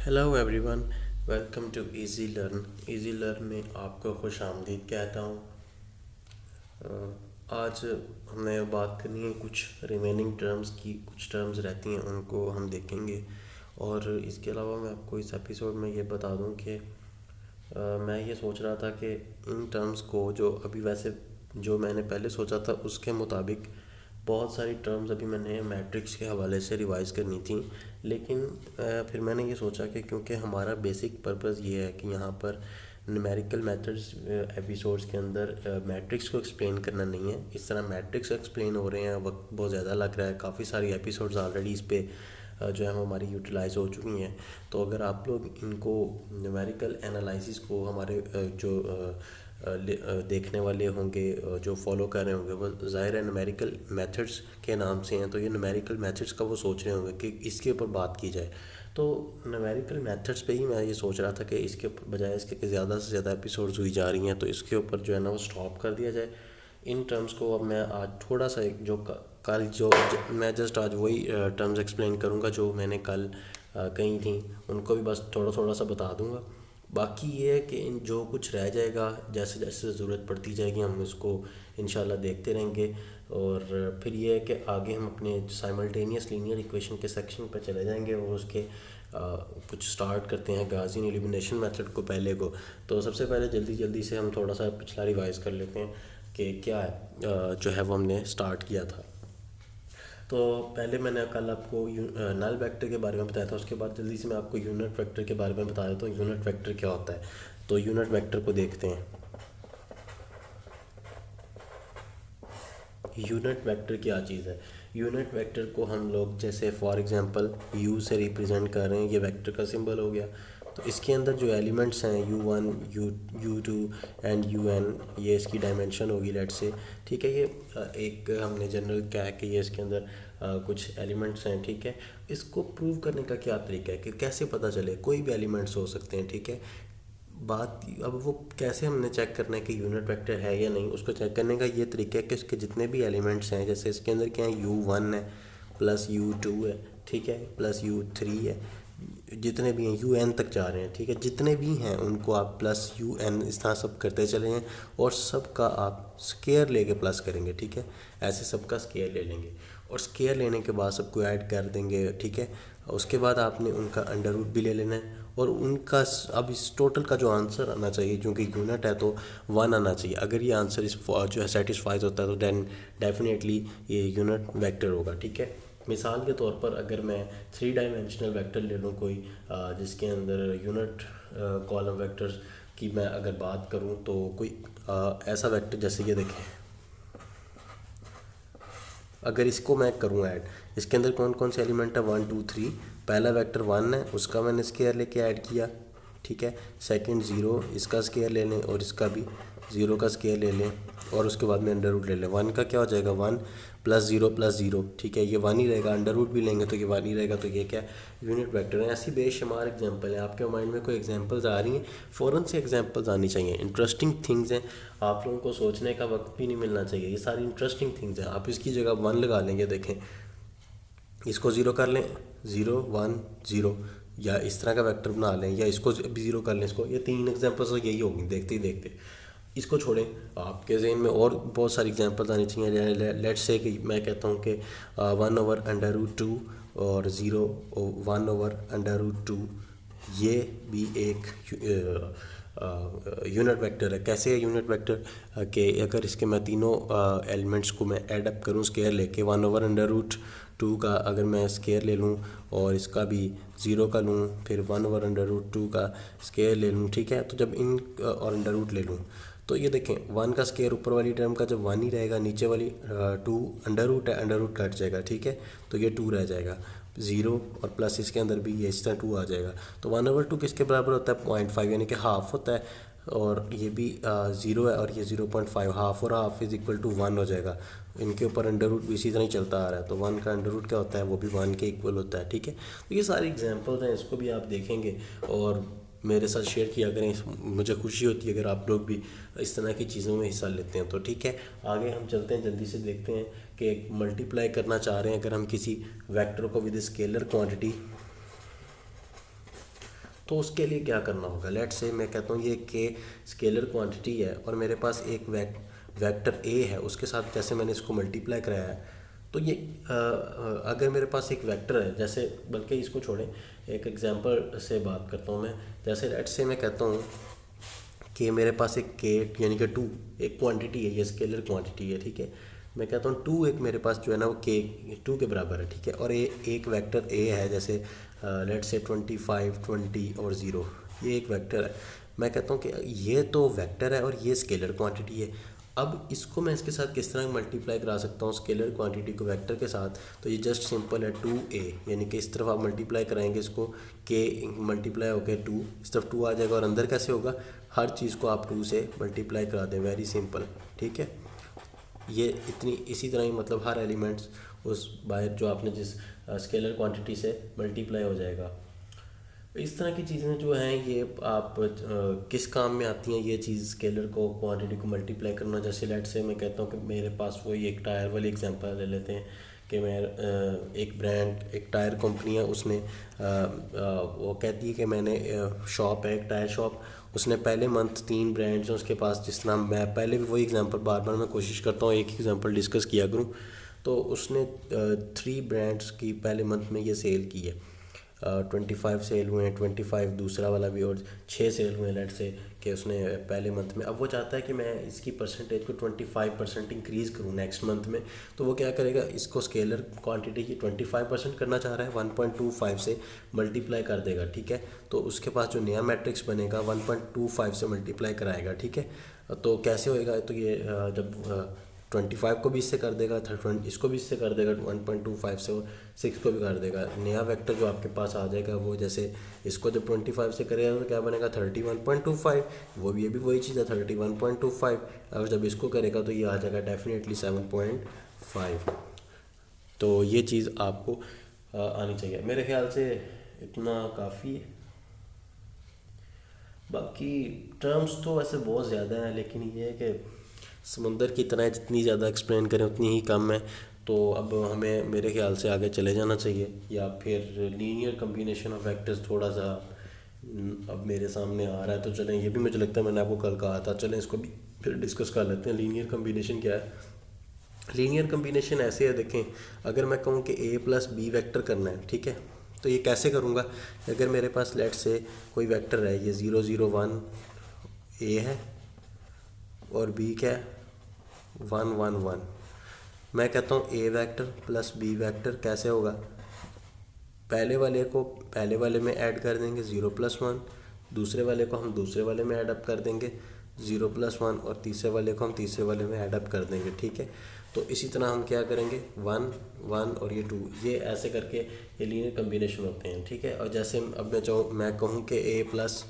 Hello everyone. Welcome to easy learn. Easy learn में आपको खुश आमदीद कहता हूँ। आज हमें बात करनी है कुछ रिमेनिंग टर्म्स की। कुछ टर्म्स रहती हैं उनको हम देखेंगे। और इसके अलावा मैं आपको इस एपिसोड में ये बता दूँ कि मैं ये सोच रहा था कि इन टर्म्स को जो अभी वैसे जो मैंने पहले सोचा था उसके मुताबिक बहुत सारी टर्म्स अभी मैंने मैट्रिक्स के हवाले से रिवाइज़ करनी थी। लेकिन फिर मैंने ये सोचा कि क्योंकि हमारा बेसिक पर्पस ये है कि यहाँ पर न्यूमेरिकल मेथड्स एपिसोड्स के अंदर मैट्रिक्स को एक्सप्लेन करना नहीं है। इस तरह मैट्रिक्स एक्सप्लेन हो रहे हैं, वक्त बहुत ज़्यादा लग रहा है। काफ़ी सारी एपिसोड्स ऑलरेडी इस पे जो है वो हमारी यूटिलाइज हो चुकी हैं। तो अगर आप लोग इनको न्यूमेरिकल एनालिसिस को हमारे जो देखने वाले होंगे, जो फॉलो कर रहे होंगे, वो ज़ाहिर है न्यूमेरिकल मेथड्स के नाम से हैं, तो ये न्यूमेरिकल मेथड्स का वो सोच रहे होंगे कि इसके ऊपर बात की जाए। तो न्यूमेरिकल मेथड्स पे ही मैं ये सोच रहा था कि इसके बजाय इसके कि ज़्यादा से ज़्यादा एपिसोड्स हुई जा रही हैं, तो इसके ऊपर जो है ना वो स्टॉप कर दिया जाए। इन टर्म्स को अब मैं आज थोड़ा सा जो कल मैं जस्ट आज वही टर्म्स एक्सप्लेन करूँगा जो मैंने कल कही थी, उनको भी बस थोड़ा थोड़ा सा बता दूँगा। बाकी ये है कि इन जो कुछ रह जाएगा जैसे जैसे ज़रूरत पड़ती जाएगी हम इसको इंशाल्लाह देखते रहेंगे। और फिर ये है कि आगे हम अपने साइमल्टेनियस लीनियर इक्वेशन के सेक्शन पर चले जाएंगे और उसके कुछ स्टार्ट करते हैं गॉसियन एलिमिनेशन मेथड को पहले को। तो सबसे पहले जल्दी जल्दी से हम थोड़ा सा पिछला रिवाइज़ कर लेते हैं कि क्या है जो है वो हमने स्टार्ट किया था। तो पहले मैंने कल आपको नल वेक्टर के बारे में बताया था। उसके बाद जल्दी से मैं आपको यूनिट वेक्टर के बारे में बता देता हूँ यूनिट वेक्टर क्या होता है। तो यूनिट वेक्टर को देखते हैं। यूनिट वेक्टर क्या चीज़ है? यूनिट वेक्टर को हम लोग जैसे फॉर एग्जांपल यू से रिप्रेजेंट कर रहे हैं, ये वेक्टर का सिंबल हो गया। तो इसके अंदर जो एलिमेंट्स हैं u1 u2 एंड un, ये इसकी डायमेंशन होगी लेट से। ठीक है, ये एक हमने जनरल क्या है कि ये इसके अंदर कुछ एलिमेंट्स हैं। ठीक है, इसको प्रूव करने का क्या तरीका है कि कैसे पता चले? कोई भी एलिमेंट्स हो सकते हैं। ठीक है, बात अब वो कैसे हमने चेक करना है कि यूनिट वेक्टर है या नहीं, उसको चेक करने का ये तरीका है कि इसके जितने भी एलिमेंट्स हैं, जैसे इसके अंदर क्या है, u1 है प्लस u2 है, ठीक है, प्लस u3 है, जितने भी हैं un तक जा रहे हैं। ठीक है, जितने भी हैं उनको आप प्लस un इस तरह सब करते चले जाएँ और सबका आप स्केयर लेके प्लस करेंगे। ठीक है, ऐसे सबका स्केयर ले लेंगे और स्केयर लेने के बाद सबको ऐड कर देंगे। ठीक है, उसके बाद आपने उनका अंडर रूट भी ले लेना है और उनका अब इस टोटल का जो आंसर आना चाहिए, क्योंकि यूनिट है तो 1 आना चाहिए। अगर ये आंसर इस जो है सेटिस्फाइज होता है तो देन डेफिनेटली ये यूनिट वेक्टर होगा। ठीक है, मिसाल के तौर पर अगर मैं 3 डायमेंशनल वेक्टर ले लूँ कोई जिसके अंदर यूनिट कॉलम वेक्टर्स की मैं अगर बात करूँ तो कोई ऐसा वेक्टर जैसे ये देखें, अगर इसको मैं करूँ ऐड, इसके अंदर कौन कौन से एलिमेंट है, 1 2 3। पहला वेक्टर 1 है, उसका मैंने स्केयर लेके ऐड किया। ठीक है, सेकंड 0, इसका स्केयर ले लें और इसका भी 0 का स्केयर ले लें और उसके बाद में अंडर रूट ले लें। 1 का क्या हो जाएगा, 1 प्लस 0 प्लस 0। ठीक है, ये 1 ही रहेगा, अंडर रूट भी लेंगे तो ये 1 ही रहेगा। तो ये क्या यूनिट वेक्टर है। ऐसी बेशुमार एग्जांपल है। आपके माइंड में कोई एग्जांपल्स आ रही हैं, फ़ौरन से एग्जांपल्स आनी चाहिए। इंटरेस्टिंग थिंग्स हैं, आप लोगों को सोचने का वक्त भी नहीं मिलना चाहिए। ये सारी इंटरेस्टिंग थिंग्स हैं। आप इसकी जगह 1 लगा लेंगे, देखें इसको 0 कर लें, 0 1 0, या इस तरह का वेक्टर बना लें, या इसको भी 0 कर लें। इसको ये 3 एग्जांपल्स तो यही होंगी देखते ही देखते। इसको छोड़ें, आपके जहन में और बहुत सारी एग्जांपल्स आनी चाहिए। लेट्स से कि मैं कहता हूँ कि 1/√2 और 1/√2, ये भी एक यूनिट वेक्टर है। कैसे है यूनिट वेक्टर कि अगर इसके मैं तीनों एलिमेंट्स को मैं ऐड अप करूँ स्केयर लेके, 1/√2 का अगर मैं स्केयर ले लूँ और इसका भी 0 का लूँ, फिर 1/√2 का स्केयर ले लूँ। ठीक है, तो जब इन और अंडर रूट ले लूँ तो ये देखें 1 का स्केयर ऊपर वाली टर्म का जब 1 ही रहेगा, नीचे वाली 2 अंडर रूट है, अंडर रूट कट जाएगा। ठीक है, तो ये 2 रह जाएगा, 0 और प्लस इसके अंदर भी ये इस तरह 2 आ जाएगा। तो 1/2 किसके बराबर होता है, 0.5, यानी कि हाफ होता है। और ये भी 0 है और ये 0.5, हाफ और हाफ इज इक्वल टू 1 हो जाएगा। इनके ऊपर अंडर रूट भी इसी तरह ही चलता आ रहा है, तो 1 का अंडर रूट क्या होता है, वो भी 1 के इक्वल होता है। ठीक है, तो ये सारी एग्जांपल्स हैं, इसको भी आप देखेंगे और मेरे साथ शेयर किया करें। मुझे खुशी होती है अगर आप लोग भी इस तरह की चीज़ों में हिस्सा लेते हैं। तो ठीक है, आगे हम चलते हैं, जल्दी से देखते हैं कि मल्टीप्लाई करना चाह रहे हैं अगर हम किसी वेक्टर को विद स्केलर क्वांटिटी, तो उसके लिए क्या करना होगा, लेट से मैं कहता हूँ ये के स्केलर क्वांटिटी है और मेरे पास एक वेक्टर ए है, उसके साथ जैसे मैंने इसको मल्टीप्लाई कराया है, तो ये अगर मेरे पास एक वेक्टर है, जैसे बल्कि इसको छोड़ें, एक एग्जांपल से बात करता हूँ मैं। जैसे लेट से मैं कहता हूँ कि मेरे पास एक के यानी कि टू एक क्वांटिटी है, ये स्केलर क्वांटिटी है, ठीक है। मैं कहता हूँ टू एक मेरे पास जो है ना वो के टू के बराबर है, ठीक है। और ये एक वेक्टर ए है, जैसे लेट से 25 20 और 0, ये एक वेक्टर है। मैं कहता हूँ कि ये तो वेक्टर है और ये स्केलर क्वांटिटी है। अब इसको मैं इसके साथ किस तरह मल्टीप्लाई करा सकता हूँ स्केलर क्वांटिटी को वेक्टर के साथ, तो ये जस्ट सिंपल है 2a, यानी कि इस तरफ आप मल्टीप्लाई कराएंगे इसको, के मल्टीप्लाई हो गया 2, इस तरफ 2 आ जाएगा। और अंदर कैसे होगा, हर चीज़ को आप 2 से मल्टीप्लाई करा दें, वेरी सिंपल, ठीक है। ये इतनी इसी तरह ही मतलब हर एलिमेंट्स उस बाहर जो आपने जिस स्केलर क्वांटिटी से मल्टीप्लाई हो जाएगा। इस तरह की चीज़ें जो हैं ये आप किस काम में आती हैं, ये चीज़ स्केलर को क्वांटिटी को मल्टीप्लाई करना। जैसे लेट से मैं कहता हूँ कि मेरे पास वही एक टायर वाली एग्जांपल ले लेते हैं कि मैं एक ब्रांड एक टायर कंपनी है, उसने वो कहती है कि मैंने शॉप है एक टायर शॉप, उसने पहले मंथ 3 ब्रांड्स हैं उसके पास। जिस तरह मैं पहले भी वही एग्जांपल बार बार मैं कोशिश करता हूँ एक ही एग्जांपल डिस्कस किया करूँ, तो उसने 3 ब्रांड्स की पहले मंथ में ये सेल की है। 25 सेल हुए हैं, 25 दूसरा वाला भी, और 6 सेल हुए हैं लेट से कि उसने पहले मंथ में। अब वो चाहता है कि मैं इसकी परसेंटेज को 25% इंक्रीज़ करूँ नेक्स्ट मंथ में, तो वो क्या करेगा, इसको स्केलर क्वांटिटी की 25% करना चाह रहा है, 1.25 से मल्टीप्लाई कर देगा, ठीक है। तो उसके पास जो नया मैट्रिक्स बनेगा 1.25 से मल्टीप्लाई कराएगा, ठीक है। तो कैसे होएगा, तो ये जब 25 को भी इससे कर देगा, 30 इसको भी इससे कर देगा 1.25 से, और 6 को भी कर देगा। नया वेक्टर जो आपके पास आ जाएगा वो जैसे इसको जब 25 से करेगा तो क्या बनेगा 31.25, वो भी ये भी वही चीज़ है 31.25। और जब इसको करेगा तो ये आ जाएगा डेफिनेटली 7.5। तो ये चीज़ आपको आनी चाहिए, मेरे ख्याल से इतना काफ़ी है। बाकी टर्म्स तो वैसे बहुत ज़्यादा हैं, लेकिन ये है कि समंदर की तरह जितनी ज़्यादा एक्सप्लेन करें उतनी ही कम है। तो अब हमें मेरे ख्याल से आगे चले जाना चाहिए, या फिर लीनियर कम्बिनेशन ऑफ वेक्टर्स थोड़ा सा अब मेरे सामने आ रहा है, तो चलें ये भी मुझे लगता है मैंने आपको कल कहा था, चलें इसको भी फिर डिस्कस कर लेते हैं। लीनियर कम्बिनेशन क्या है। लीनियर कम्बिनेशन ऐसे है, देखें, अगर मैं कहूँ कि a प्लस बी वैक्टर करना है, ठीक है, तो ये कैसे करूँगा। अगर मेरे पास लेट से कोई वेक्टर है, ये 0 0 1 a है और b क्या है 1 1 1, मैं कहता हूँ a vector plus b vector कैसे होगा, पहले वाले को पहले वाले में ऐड कर देंगे 0 + 1, दूसरे वाले को हम दूसरे वाले में ऐड अप कर देंगे 0 + 1, और तीसरे वाले को हम तीसरे वाले में ऐड अप कर देंगे, ठीक है। तो इसी तरह हम क्या करेंगे 1 1 और ये 2, ये ऐसे करके ये लीनियर कम्बिनेशन होते हैं, ठीक है। और जैसे अब मैं कहूँ कि a प्लस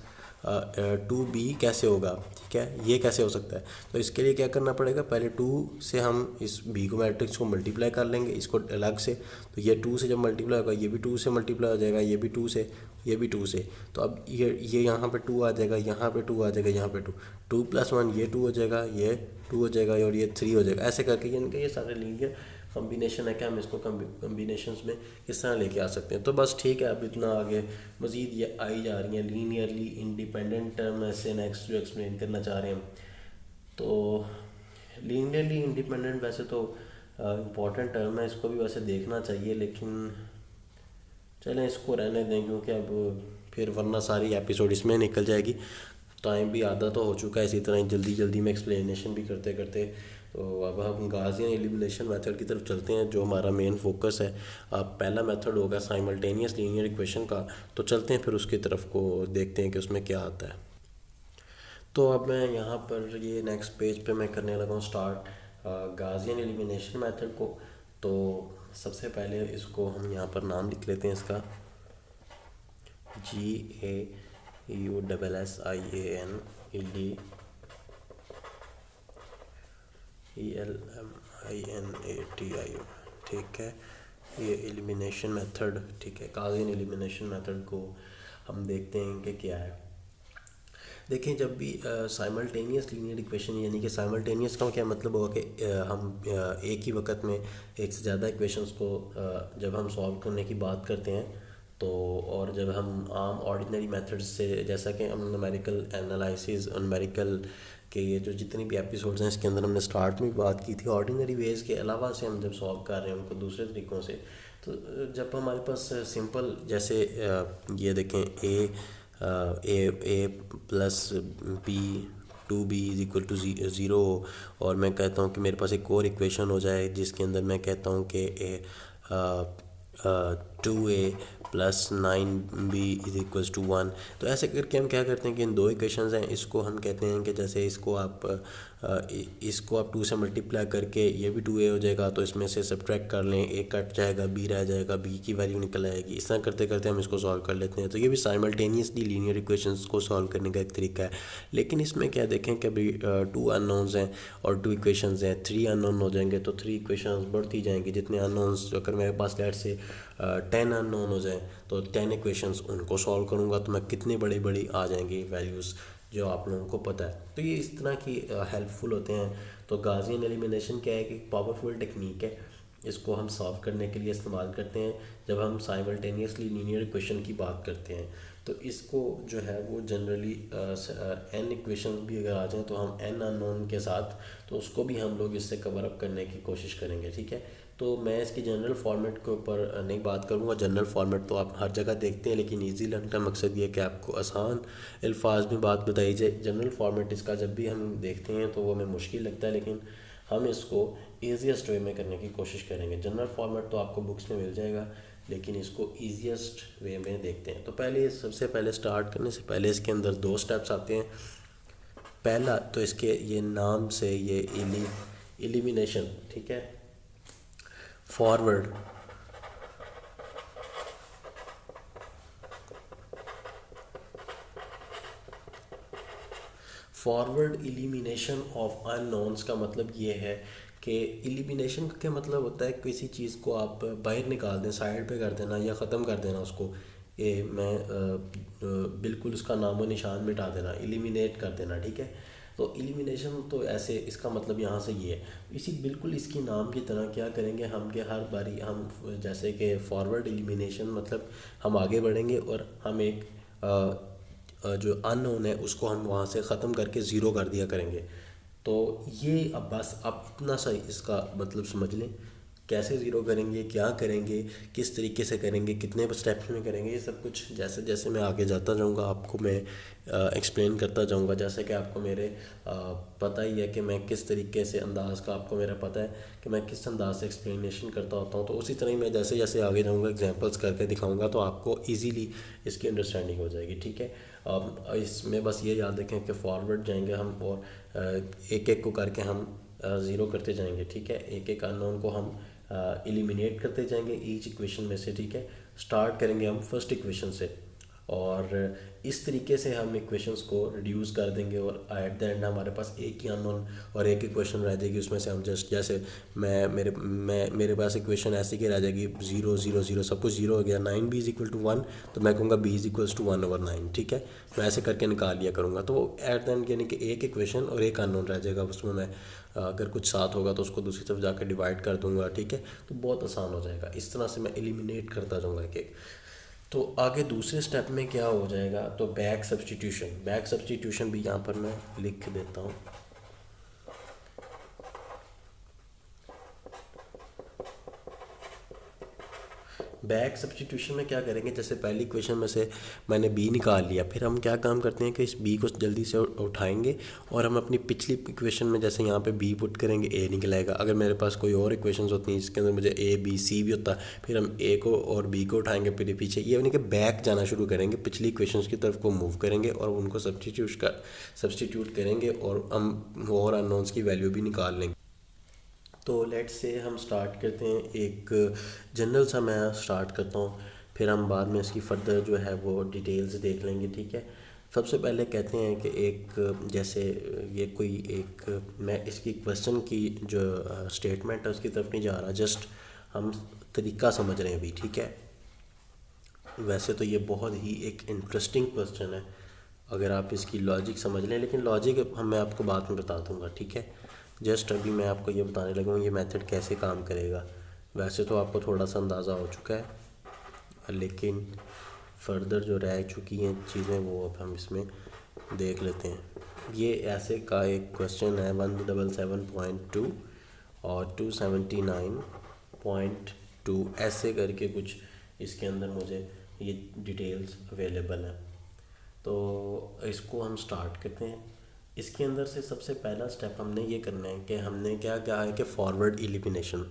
2b कैसे होगा, ठीक है, ये कैसे हो सकता है। तो इसके लिए क्या करना पड़ेगा, पहले 2 से हम इस b को मैट्रिक्स को मल्टीप्लाई कर लेंगे इसको अलग से, तो ये 2 से जब मल्टीप्लाई होगा ये भी 2 से मल्टीप्लाई हो जाएगा, ये भी 2 से, ये भी 2 से। तो अब ये यहाँ पे 2 आ जाएगा, यहाँ पे 2 आ जाएगा, यहाँ पे 2 2 + 1 ये 2 हो जाएगा, ये 2 हो जाएगा, और ये 3 हो जाएगा। ऐसे करके यानी कि ये सारे लीनियर कम्बिनेशन है कि हम इसको कम्बिनेशंस में किस तरह लेके आ सकते हैं। तो बस ठीक है, अब इतना आगे मज़ीद ये आई जा रही हैं लीनियरली इंडिपेंडेंट टर्म, ऐसे नेक्स्ट जो एक्सप्लेन करना चाह रहे हैं। तो लीनियरली इंडिपेंडेंट वैसे तो इम्पॉर्टेंट टर्म है, इसको भी वैसे देखना चाहिए, लेकिन चलें इसको रहने दें, क्योंकि अब फिर वरना सारी एपिसोड इसमें निकल जाएगी। टाइम भी आधा तो हो चुका है, इसी तरह जल्दी जल्दी में एक्सप्लेनेशन भी करते करते। तो अब हम गाउसियन एलिमिनेशन मेथड की तरफ चलते हैं, जो हमारा मेन फोकस है। अब पहला मेथड होगा साइमल्टेनियस लीनियर इक्वेशन का, तो चलते हैं फिर उसकी तरफ को देखते हैं कि उसमें क्या आता है। तो अब मैं यहाँ पर ये नेक्स्ट पेज पे मैं करने लगा हूँ स्टार्ट गाउसियन एलिमिनेशन मेथड को। तो सबसे पहले इसको हम यहाँ पर नाम लिख लेते हैं इसका GAUSSIAN ELIMINATIO, ठीक है। ये एलिमिनेशन मेथड, ठीक है, गाउसियन एलिमिनेशन मेथड को हम देखते हैं कि क्या है। देखें, जब भी साइमल्टेनियस लीनियर इक्वेशन, यानी कि साइमल्टेनियस का क्या मतलब होगा कि हम एक ही वक्त में एक से ज़्यादा इक्वेशंस को जब हम सॉल्व करने की बात करते हैं, तो और जब हम आम ऑर्डिनरी मेथड्स से, जैसा कि हम न्यूमेरिकल एनालिसिस, न्यूमेरिकल के ये जो जितनी भी एपिसोड्स हैं इसके अंदर हमने स्टार्ट में भी बात की थी, ऑर्डिनरी वेज के अलावा से हम जब सॉल्व कर रहे हैं उनको दूसरे तरीक़ों से, तो जब हमारे पास सिंपल जैसे ये देखें A plus B, 2b is equal to zero, और मैं कहता हूँ कि मेरे पास एक और इक्वेशन हो जाए जिसके अंदर मैं कहता हूँ कि 2a plus 9b is equals to 1। तो ऐसे करके हम क्या करते हैं कि इन दो इक्वेशंस हैं, इसको हम कहते हैं कि जैसे इसको आप 2 से मल्टीप्लाई करके ये भी 2a हो जाएगा, तो इसमें से सब्ट्रैक्ट कर लें, a कट जाएगा, b रह जाएगा, b की वैल्यू निकल आएगी। इस तरह करते करते हम इसको सॉल्व कर लेते हैं। तो ये भी साइमल्टेनियसली लीनियर इक्वेशंस को सॉल्व करने का एक तरीका है। लेकिन इसमें क्या देखें कि अभी 2 अननोन्स हैं और 2 इक्वेशंस हैं, 3 अननोन हो जाएंगे, तो 3 इक्वेशंस बढ़ती जाएंगी। जितने अननोन्स, अगर मेरे पास लेट से 10 अननोन हो जाए तो 10 इक्वेशंस उनको सॉल्व करूँगा तो मैं कितनी बड़ी बड़ी आ जाएंगी वैल्यूज़, जो आप लोगों को पता है। तो ये इस तरह की हेल्पफुल होते हैं। तो गाउसियन एलिमिनेशन क्या है कि पावरफुल टेक्निक है, इसको हम सॉल्व करने के लिए इस्तेमाल करते हैं जब हम साइमल्टेनियसली लीनियर इक्वेशन की बात करते हैं। तो इसको जो है वो जनरली एन इक्वेशन भी अगर आ जाएँ तो हम एन अननोन के साथ, तो उसको भी हम लोग इससे कवर अप करने की कोशिश करेंगे, ठीक है। तो मैं इसकी जनरल फॉर्मेट के ऊपर नहीं बात करूँगा, जनरल फॉर्मेट तो आप हर जगह देखते हैं, लेकिन ईजी लर्न का मकसद ये है कि आपको आसान अल्फाज में बात बताई जाए। जनरल फॉर्मेट इसका जब भी हम देखते हैं तो वो हमें मुश्किल लगता है, लेकिन हम इसको ईजीएस्ट वे में करने की कोशिश करेंगे। जनरल फॉर्मेट तो आपको बुक्स में मिल जाएगा, लेकिन इसको ईजीएस्ट वे में देखते हैं। तो पहले सबसे पहले स्टार्ट करने से पहले इसके अंदर 2 स्टेप्स आते हैं। पहला तो इसके ये नाम से ये एलिमिनेशन, ठीक है, फॉरवर्ड एलिमिनेशन ऑफ अननोन्स का मतलब ये है कि एलिमिनेशन का मतलब होता है किसी चीज़ को आप बाहर निकाल दें, साइड पे कर देना या ख़त्म कर देना उसको। ये बिल्कुल उसका नामो निशान मिटा देना, एलिमिनेट कर देना, ठीक है। तो एलिमिनेशन तो ऐसे इसका मतलब यहाँ से ये है, इसी बिल्कुल इसकी नाम की तरह क्या करेंगे हम कि हर बारी हम जैसे कि फॉरवर्ड एलिमिनेशन मतलब हम आगे बढ़ेंगे और हम एक जो अननोन है उसको हम वहाँ से ख़त्म करके ज़ीरो कर दिया करेंगे। तो ये अब बस आप इतना सा इसका मतलब समझ लें, कैसे ज़ीरो करेंगे, क्या करेंगे, किस तरीके से करेंगे, कितने स्टेप्स में करेंगे, ये सब कुछ जैसे जैसे मैं आगे जाता जाऊंगा आपको मैं एक्सप्लेन करता जाऊंगा। जैसे कि आपको मेरे पता ही है कि मैं किस तरीके से अंदाज़ का, आपको मेरा पता है कि मैं किस अंदाज से एक्सप्लेनेशन करता होता हूँ। तो उसी तरह ही मैं जैसे जैसे आगे जाऊँगा एग्जांपल्स करके दिखाऊँगा तो आपको ईज़िली इसकी अंडरस्टैंडिंग हो जाएगी, ठीक है। इसमें बस ये याद रखें कि फॉरवर्ड जाएंगे हम और एक एक को करके हम ज़ीरो करते जाएंगे, ठीक है। एक एक अननोन को हम एलिमिनेट करते जाएंगे ईच इक्वेशन में से, ठीक है। स्टार्ट करेंगे हम फर्स्ट इक्वेशन से और इस तरीके से हम इक्वेशंस को रिड्यूस कर देंगे और एट द एंड हमारे पास एक ही अननोन और एक इक्वेशन रह जाएगी। उसमें से हम जस्ट जैसे मेरे पास इक्वेशन ऐसी की रह जाएगी 0 0 0, सब कुछ 0 हो गया, 9b इज़ इक्वल टू 1, तो मैं कहूँगा b इज़ इक्वल्स टू 1/9, ठीक है। मैं ऐसे करके निकाल लिया करूँगा। तो एट द एंड यानी कि एक इक्वेशन और एक अननोन रह जाएगा, उसमें मैं अगर कुछ साथ होगा तो उसको दूसरी तरफ जाकर डिवाइड कर दूंगा, ठीक है। तो बहुत आसान हो जाएगा। इस तरह से मैं एलिमिनेट करता जाऊँगा एक एक। तो आगे दूसरे स्टेप में क्या हो जाएगा, तो बैक सब्स्टिट्यूशन भी यहाँ पर मैं लिख देता हूँ। बैक सब्स्टिट्यूशन में क्या करेंगे, जैसे पहली इक्वेशन में से मैंने b निकाल लिया, फिर हम क्या काम करते हैं कि इस b को जल्दी से उठाएंगे और हम अपनी पिछली इक्वेशन में जैसे यहाँ पे b पुट करेंगे, a निकल आएगा। अगर मेरे पास कोई और इक्वेशंस होती हैं जिसके अंदर मुझे a b c भी होता, फिर हम a को और b को उठाएंगे फिर पीछे, ये यानी कि बैक जाना शुरू करेंगे, पिछली इक्वेशंस की तरफ को मूव करेंगे और उनको सब्स्टिट्यूट करेंगे और हम और अननोन्स की वैल्यू भी निकाल लेंगे। तो लेट्स से हम स्टार्ट करते हैं, एक जनरल सा मैं स्टार्ट करता हूँ, फिर हम बाद में इसकी फर्दर जो है वो डिटेल्स देख लेंगे, ठीक है। सबसे पहले कहते हैं कि एक जैसे ये कोई एक, मैं इसकी क्वेश्चन की जो स्टेटमेंट है उसकी तरफ नहीं जा रहा, जस्ट हम तरीका समझ रहे हैं अभी, ठीक है। वैसे तो ये बहुत ही एक इंटरेस्टिंग क्वेश्चन है अगर आप इसकी लॉजिक समझ लें, लेकिन लॉजिक मैं आपको बाद में बता दूंगा, ठीक है। जस्ट अभी मैं आपको ये बताने लगा हूँ ये मेथड कैसे काम करेगा। वैसे तो आपको थोड़ा सा अंदाज़ा हो चुका है, लेकिन फर्दर जो रह चुकी हैं चीज़ें वो अब हम इसमें देख लेते हैं। ये ऐसे का एक क्वेश्चन है 177.2 और 279.2 ऐसे करके कुछ इसके अंदर मुझे ये डिटेल्स अवेलेबल हैं। तो इसको हम स्टार्ट करते हैं। इसके अंदर से सबसे पहला स्टेप हमने ये करना है कि हमने क्या क्या है कि फॉरवर्ड एलिमिनेशन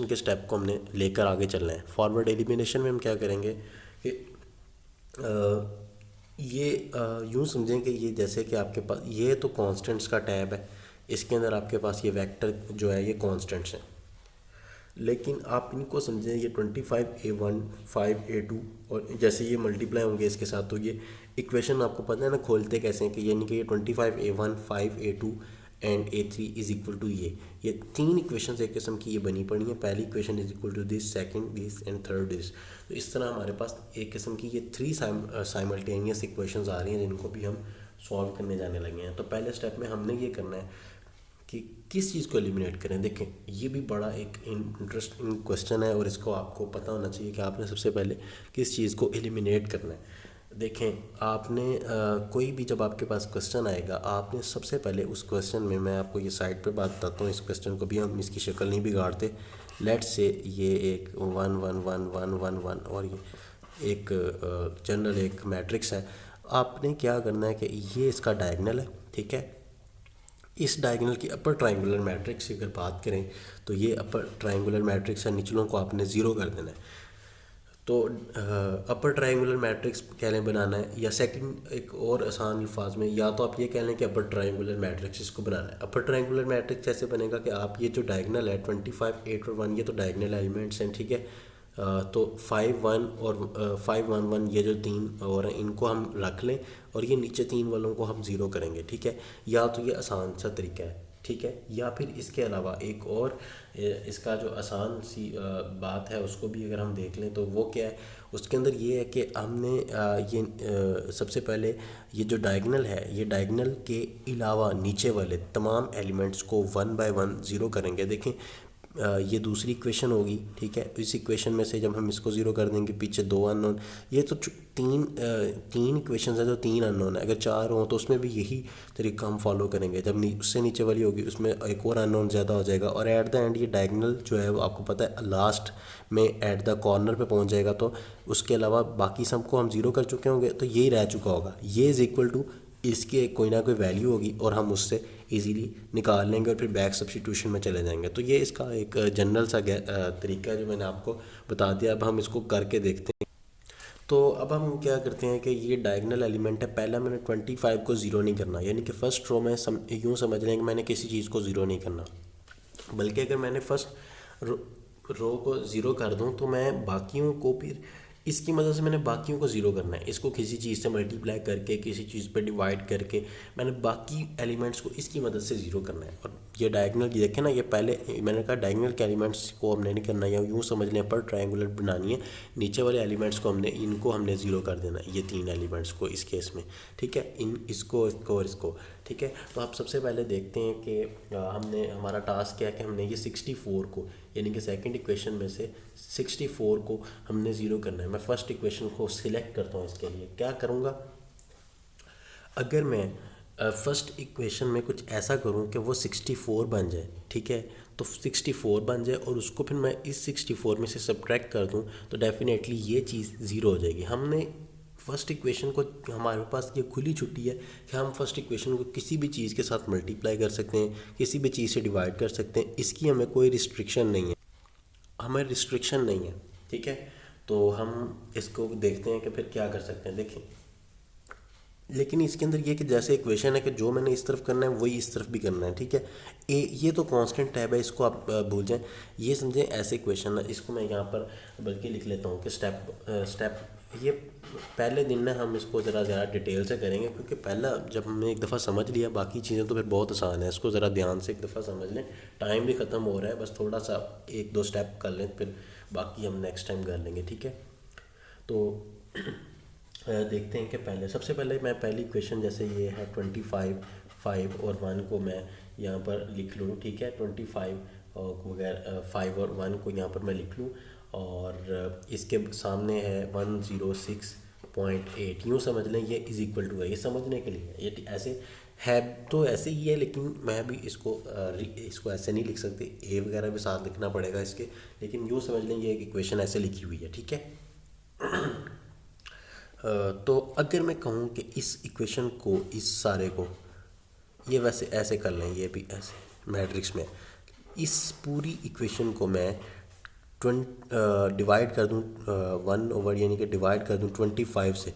के स्टेप को हमने लेकर आगे चलना है। फॉरवर्ड एलिमिनेशन में हम क्या करेंगे कि ये यूँ समझें कि ये जैसे कि आपके पास ये तो कांस्टेंट्स का टैब है, इसके अंदर आपके पास ये वेक्टर जो है ये कांस्टेंट्स हैं, लेकिन आप इनको समझें ये 25a1 5a2 और जैसे ये मल्टीप्लाई होंगे इसके साथ, तो ये इक्वेशन आपको पता है ना खोलते कैसे हैं कि यानी कि ये 25a1 5a2 and a3 is equal to ये तीन इक्वेशन एक किस्म की ये बनी पड़ी हैं। पहली equation is equal to this, second this and third this. तो इस तरह हमारे पास एक किस्म की ये थ्री साइमल्टेनियस इक्वेशंस आ रही हैं जिनको भी हम सॉल्व करने जाने लगे हैं। तो पहले स्टेप में हमने ये करना है कि किस चीज़ को एलिमिनेट करें। देखें ये भी बड़ा एक इंटरेस्टिंग क्वेश्चन है और इसको आपको पता होना चाहिए कि आपने सबसे पहले किस चीज़ को एलिमिनेट करना है। देखें आपने कोई भी जब आपके पास क्वेश्चन आएगा, आपने सबसे पहले उस क्वेश्चन में, मैं आपको ये साइड पे बात बताता हूँ, इस क्वेश्चन को भी हम इसकी शक्ल नहीं बिगाड़ते। लेट्स से ये एक 1 1 1 1 1 1 और ये एक जनरल एक मैट्रिक्स है। आपने क्या करना है कि ये इसका डायगोनल है, ठीक है। इस डायगोनल की अपर ट्रायंगुलर मैट्रिक्स की अगर बात करें तो ये अपर ट्रायंगुलर मैट्रिक्स है, निचलों को आपने ज़ीरो कर देना है। तो अपर ट्रायंगुलर मैट्रिक्स कह लें बनाना है, या सेकंड एक और आसान अल्फाज में या तो आप ये कह लें कि अपर ट्रायंगुलर मैट्रिक्स इसको बनाना है। अपर ट्रायंगुलर मैट्रिक्स ऐसे बनेगा कि आप ये जो डायगोनल है 25 8 और 1 ये तो डायगोनल एलिमेंट्स हैं, ठीक है। तो 5 1 और 5 1 1 ये जो तीन और इनको हम रख लें और ये नीचे तीन वालों को हम ज़ीरो करेंगे, ठीक है। या तो ये आसान सा तरीका है, ठीक है। या फिर इसके अलावा एक और इसका जो आसान सी बात है उसको भी अगर हम देख लें तो वो क्या है, उसके अंदर ये है कि हमने ये सबसे पहले ये जो डायगोनल है, ये डायगोनल के अलावा नीचे वाले तमाम एलिमेंट्स को 1 बाय 1 ज़ीरो करेंगे। देखें ये दूसरी इक्वेशन होगी, ठीक है। इस इक्वेशन में से जब हम इसको ज़ीरो कर देंगे, पीछे दो अननोन, ये तो तीन इक्वेशन है तो तीन अननोन है। अगर चार हों तो उसमें भी यही तरीका हम फॉलो करेंगे। जब उससे नीचे वाली होगी उसमें एक और अननोन ज़्यादा हो जाएगा और एट द एंड ये डायगोनल जो है वो आपको पता है लास्ट में एट द कॉर्नर पे पहुंच जाएगा। तो उसके अलावा बाकी सबको हम ज़ीरो कर चुके होंगे तो यही रह चुका होगा, ये इज़ इक्वल टू इसके कोई ना कोई वैल्यू होगी और हम उससे इजीली निकाल लेंगे और फिर बैक सब्स्टिट्यूशन में चले जाएंगे। तो ये इसका एक जनरल सा तरीका है जो मैंने आपको बता दिया। अब हम इसको करके देखते हैं। तो अब हम क्या करते हैं कि ये डायगोनल एलिमेंट है, पहला मैंने 25 को ज़ीरो नहीं करना, यानी कि फ़र्स्ट रो में यूँ समझ लें कि मैंने किसी चीज़ को ज़ीरो नहीं करना, बल्कि अगर मैंने फर्स्ट रो को ज़ीरो कर दूं तो मैं बाकियों को फिर इसकी मदद से मैंने बाकियों को ज़ीरो करना है। इसको किसी चीज़ से मल्टीप्लाई करके, किसी चीज़ पे डिवाइड करके मैंने बाकी एलिमेंट्स को इसकी मदद से ज़ीरो करना है। और ये डायगोनल की देखें ना, ये पहले मैंने कहा डायगोनल के एलिमेंट्स को हमने नहीं करना, या यूँ समझ लें पर ट्रायंगुलर बनानी है, नीचे वाले एलिमेंट्स को हमने ज़ीरो कर देना है, ये तीन एलिमेंट्स को इस केस में, ठीक है। इसको और इसको, ठीक है। तो आप सबसे पहले देखते हैं कि हमने हमारा टास्क क्या है कि हमने ये 64 को, यानी कि सेकंड इक्वेशन में से 64 को हमने ज़ीरो करना है। मैं फर्स्ट इक्वेशन को सिलेक्ट करता हूँ। इसके लिए क्या करूँगा, अगर मैं फर्स्ट इक्वेशन में कुछ ऐसा करूँ कि वो 64 बन जाए, ठीक है, तो 64 बन जाए और उसको फिर मैं इस 64 में से सब्ट्रैक्ट कर दूँ तो डेफिनेटली ये चीज़ ज़ीरो हो जाएगी। हमने फर्स्ट इक्वेशन को, हमारे पास ये खुली छुट्टी है कि हम फर्स्ट इक्वेशन को किसी भी चीज़ के साथ मल्टीप्लाई कर सकते हैं, किसी भी चीज़ से डिवाइड कर सकते हैं, इसकी हमें कोई रिस्ट्रिक्शन नहीं है, हमें रिस्ट्रिक्शन नहीं है, ठीक है। तो हम इसको देखते हैं कि फिर क्या कर सकते हैं। देखें लेकिन इसके अंदर ये कि जैसे इक्वेशन है कि जो मैंने इस तरफ करना है वही इस तरफ भी करना है, ठीक है। ये तो कांस्टेंट टैब है, इसको आप भूल जाएं, ये समझें ऐसे इक्वेशन है। इसको मैं यहाँ पर बल्कि लिख लेता हूँ कि स्टेप ये पहले दिन ना हम इसको ज़रा डिटेल से करेंगे, क्योंकि पहला जब हमने एक दफ़ा समझ लिया बाकी चीज़ें तो फिर बहुत आसान है। इसको ज़रा ध्यान से एक दफ़ा समझ लें, टाइम भी ख़त्म हो रहा है, बस थोड़ा सा एक दो स्टेप कर लें फिर बाकी हम नेक्स्ट टाइम कर लेंगे, ठीक है। तो देखते हैं कि सबसे पहले मैं पहली इक्वेशन जैसे ये है 25 5 और 1 को मैं यहाँ पर लिख लूँ, ठीक है। 25 और वगैरह 5 और 1 को यहाँ पर मैं लिख लूँ और इसके सामने है 106.8। यूँ समझ लें ये इज़ इक्वल टू है, ये समझने के लिए ये ऐसे है तो ऐसे ही है, लेकिन मैं भी इसको ऐसे नहीं लिख सकते, ए वगैरह भी साथ लिखना पड़ेगा इसके, लेकिन यूँ समझ लें ये एक इक्वेशन ऐसे लिखी हुई है, ठीक है। तो अगर मैं कहूँ कि इस इक्वेशन को, इस सारे को, ये वैसे ऐसे कर लें, ये भी ऐसे मैट्रिक्स में, इस पूरी इक्वेशन को मैं डिवाइड कर दूँ 1 यानी कि डिवाइड कर दूँ 25 से।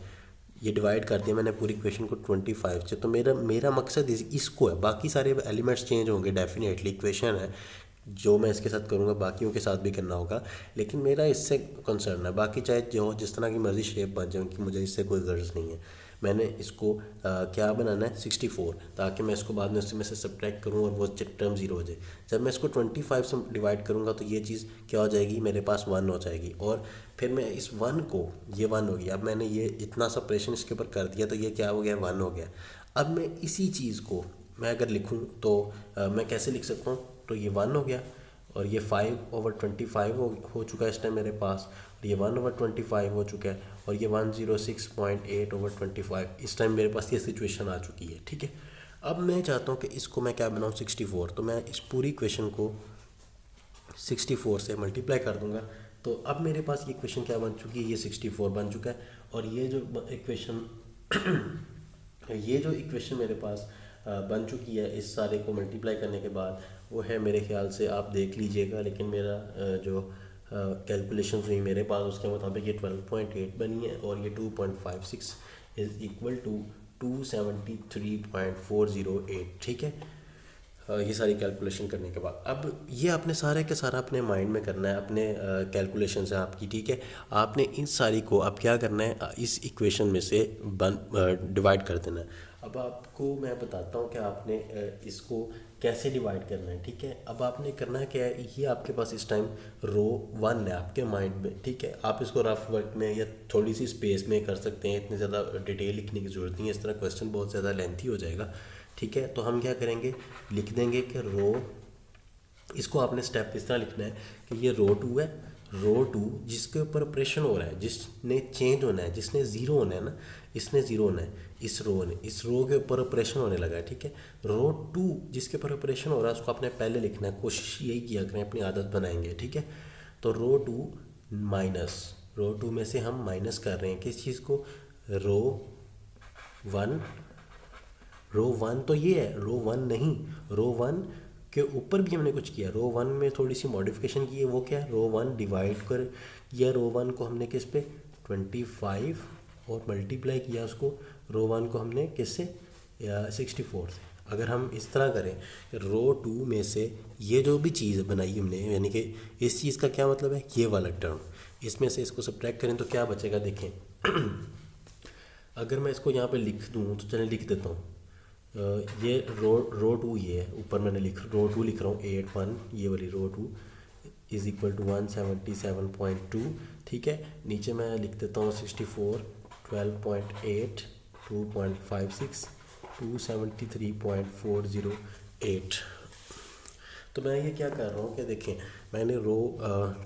ये डिवाइड कर दिया मैंने पूरी इक्वेशन को 25 से। तो मेरा मकसद इसको है, बाकी सारे एलिमेंट्स चेंज होंगे डेफिनेटली, इक्वेशन है जो मैं इसके साथ करूँगा बाकियों के साथ भी करना होगा, लेकिन मेरा इससे कंसर्न है। बाकी चाहे जो जिस तरह की मर्ज़ी शेप बन जाए उनकी, मुझे इससे कोई गर्ज नहीं है। मैंने इसको क्या बनाना है 64, ताकि मैं इसको बाद में उसमें से सब्ट्रैक्ट करूँ और वो टर्म ज़ीरो हो जाए। जब मैं इसको 25 से डिवाइड करूँगा तो ये चीज़ क्या हो जाएगी, मेरे पास 1 हो जाएगी, और फिर मैं इस 1 को, ये 1 हो गया, अब मैंने ये इतना सा ऑपरेशन इसके ऊपर कर दिया तो ये क्या हो गया, 1 हो गया। अब मैं इसी चीज़ को मैं अगर लिखूँ तो मैं कैसे लिख सकता हूँ, तो ये 1 हो गया और ये 5/25 हो चुका है इस टाइम मेरे पास, और ये 1/25 हो चुका है, और ये 106.8/25 इस टाइम मेरे पास ये सिचुएशन आ चुकी है, ठीक है। अब मैं चाहता हूँ कि इसको मैं क्या बनाऊँ 64, तो मैं इस पूरी इक्वेशन को 64 से मल्टीप्लाई कर दूंगा। तो अब मेरे पास ये इक्वेशन क्या बन चुकी है, ये 64 बन चुका है। और ये जो इक्वेशन मेरे पास बन चुकी है इस सारे को मल्टीप्लाई करने के बाद, वो है मेरे ख्याल से, आप देख लीजिएगा, लेकिन मेरा जो कैलकुलेशन हुई मेरे पास उसके मुताबिक ये 12.8 बनी है, और ये 2.56 इज़ इक्वल टू 273.408, ठीक है। ये सारी कैलकुलेशन करने के बाद अब ये आपने सारे के सारा अपने माइंड में करना है, अपने कैलकुलेशन से आपकी, ठीक है। आपने इन सारी को अब क्या करना है, इस इक्वेशन में से डिवाइड कर देना है। अब आपको मैं बताता हूँ कि आपने इसको कैसे डिवाइड करना है, ठीक है। अब आपने करना क्या है, ये आपके पास इस टाइम रो 1 है आपके माइंड में, ठीक है। आप इसको रफ वर्क में या थोड़ी सी स्पेस में कर सकते हैं, इतनी ज़्यादा डिटेल लिखने की ज़रूरत नहीं है, इस तरह क्वेश्चन बहुत ज़्यादा लेंथी हो जाएगा, ठीक है। तो हम क्या करेंगे, लिख देंगे कि इसको आपने स्टेप इस तरह लिखना है कि ये रो 2 है, रो 2 जिसके ऊपर ऑपरेशन हो रहा है, जिसने चेंज होना है, जिसने ज़ीरो होना है ना, इसने ज़ीरो होना है, इस रो के ऊपर ऑपरेशन होने लगा है, ठीक है। रो 2 जिसके ऊपर ऑपरेशन हो रहा है उसको आपने पहले लिखना है, कोशिश यही किया करें, अपनी आदत बनाएंगे, ठीक है। तो रो 2 में से हम माइनस कर रहे हैं किस चीज़ को, रो 1 तो ये है, रो 1 नहीं, रो 1 के ऊपर भी हमने कुछ किया, रो 1 में थोड़ी सी मॉडिफिकेशन की है, वो क्या, रो 1 डिवाइड कर किया, रो 1 को हमने किस पे 25 और मल्टीप्लाई किया उसको, रो 1 को हमने किस से 64 से। अगर हम इस तरह करें कि रो 2 में से ये जो भी चीज़ बनाई हमने, यानी कि इस चीज़ का क्या मतलब है, ये वाला टर्म, इसमें से इसको सब्ट्रैक्ट करें तो क्या बचेगा, देखें। अगर मैं इसको यहाँ पे लिख दूँ तो चलें लिख देता हूँ, ये रो 2 ये है, ऊपर मैंने रो 2 लिख रहा हूँ 81, ये वाली रो 2 इज़ इक्वल टू 177.2, ठीक है। नीचे मैं लिख देता हूँ 64, 12.8, 2.56, 273.408। तो मैं ये क्या कर रहा हूँ कि देखें, मैंने रो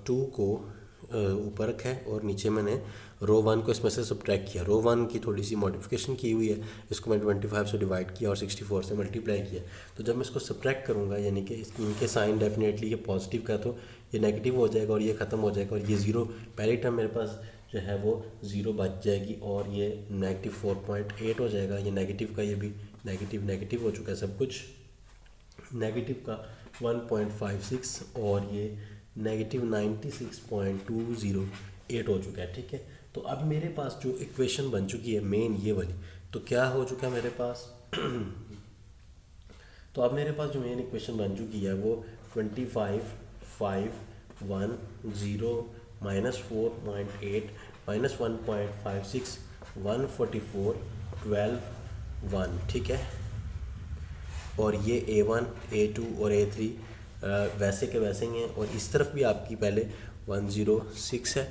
2 को ऊपर रखा है और नीचे मैंने रो 1 को इसमें से सब्ट्रैक्ट किया। रो 1 की थोड़ी सी मॉडिफिकेशन की हुई है, इसको मैं 25 से डिवाइड किया और 64 से मल्टीप्लाई किया। तो जब मैं इसको सब्ट्रैक्ट करूँगा, यानी कि इनके साइन डेफिनेटली ये पॉजिटिव का तो ये नेगेटिव हो जाएगा और ये ख़त्म हो जाएगा, और ये ज़ीरो पहली टर्म मेरे पास जो है वो ज़ीरो बच जाएगी, और ये -4.8 हो जाएगा। ये नेगेटिव का ये भी नेगेटिव हो चुका है, सब कुछ नेगेटिव का 1.56 और ये -96.208 हो चुका है, ठीक है। तो अब मेरे पास जो इक्वेशन बन चुकी है मेन ये वाली, तो क्या हो चुका है मेरे पास तो अब मेरे पास जो मेन इक्वेशन बन चुकी है वो 25, 5, 1, 0, -4.8, -1.56, 144, 12, 1, ठीक है। और ये A1, A2 और A3 वैसे के वैसे ही हैं, और इस तरफ भी आपकी पहले 106 है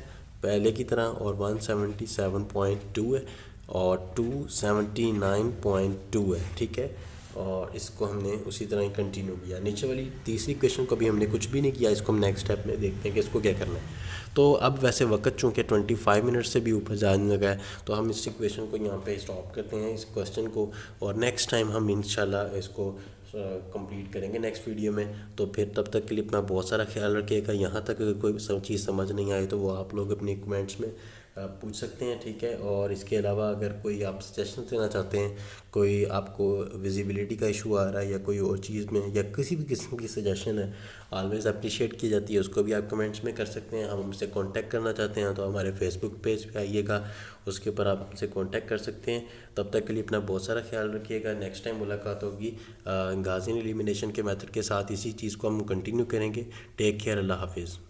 पहले की तरह, और 177.2 है और 279.2 है, ठीक है। और इसको हमने उसी तरह ही कंटिन्यू किया। नीचे वाली तीसरी क्वेश्चन को भी हमने कुछ भी नहीं किया, इसको हम नेक्स्ट स्टेप में देखते हैं कि इसको क्या करना है। तो अब वैसे वक्त चूँकि 25 मिनट से भी ऊपर जाने लगा है, तो हम इस क्वेश्चन को यहाँ पे स्टॉप करते हैं, इस क्वेश्चन को, और नेक्स्ट टाइम हम इंशाल्लाह इसको कंप्लीट करेंगे नेक्स्ट वीडियो में। तो फिर तब तक के लिए अपना बहुत सारा ख्याल रखिएगा। यहाँ तक अगर कोई सब चीज़ समझ नहीं आई तो वो आप लोग अपने कमेंट्स में पूछ सकते हैं, ठीक है। और इसके अलावा अगर कोई आप सजेशन देना चाहते हैं, कोई आपको विजिबिलिटी का इशू आ रहा है या कोई और चीज़ में, या किसी भी किस्म की सजेशन है, ऑलवेज़ अप्रिशिएट की जाती है, उसको भी आप कमेंट्स में कर सकते हैं। हम हमसे कांटेक्ट करना चाहते हैं तो हमारे फेसबुक पेज पे आइएगा, उसके ऊपर आप हमसे कांटेक्ट कर सकते हैं। तब तक के लिए अपना बहुत सारा ख्याल रखिएगा। नेक्स्ट टाइम मुलाकात होगी गाज़ियन एलिमिनेशन के मेथड के साथ, इसी चीज़ को हम कंटिन्यू करेंगे। टेक केयर, अल्लाह हाफिज़।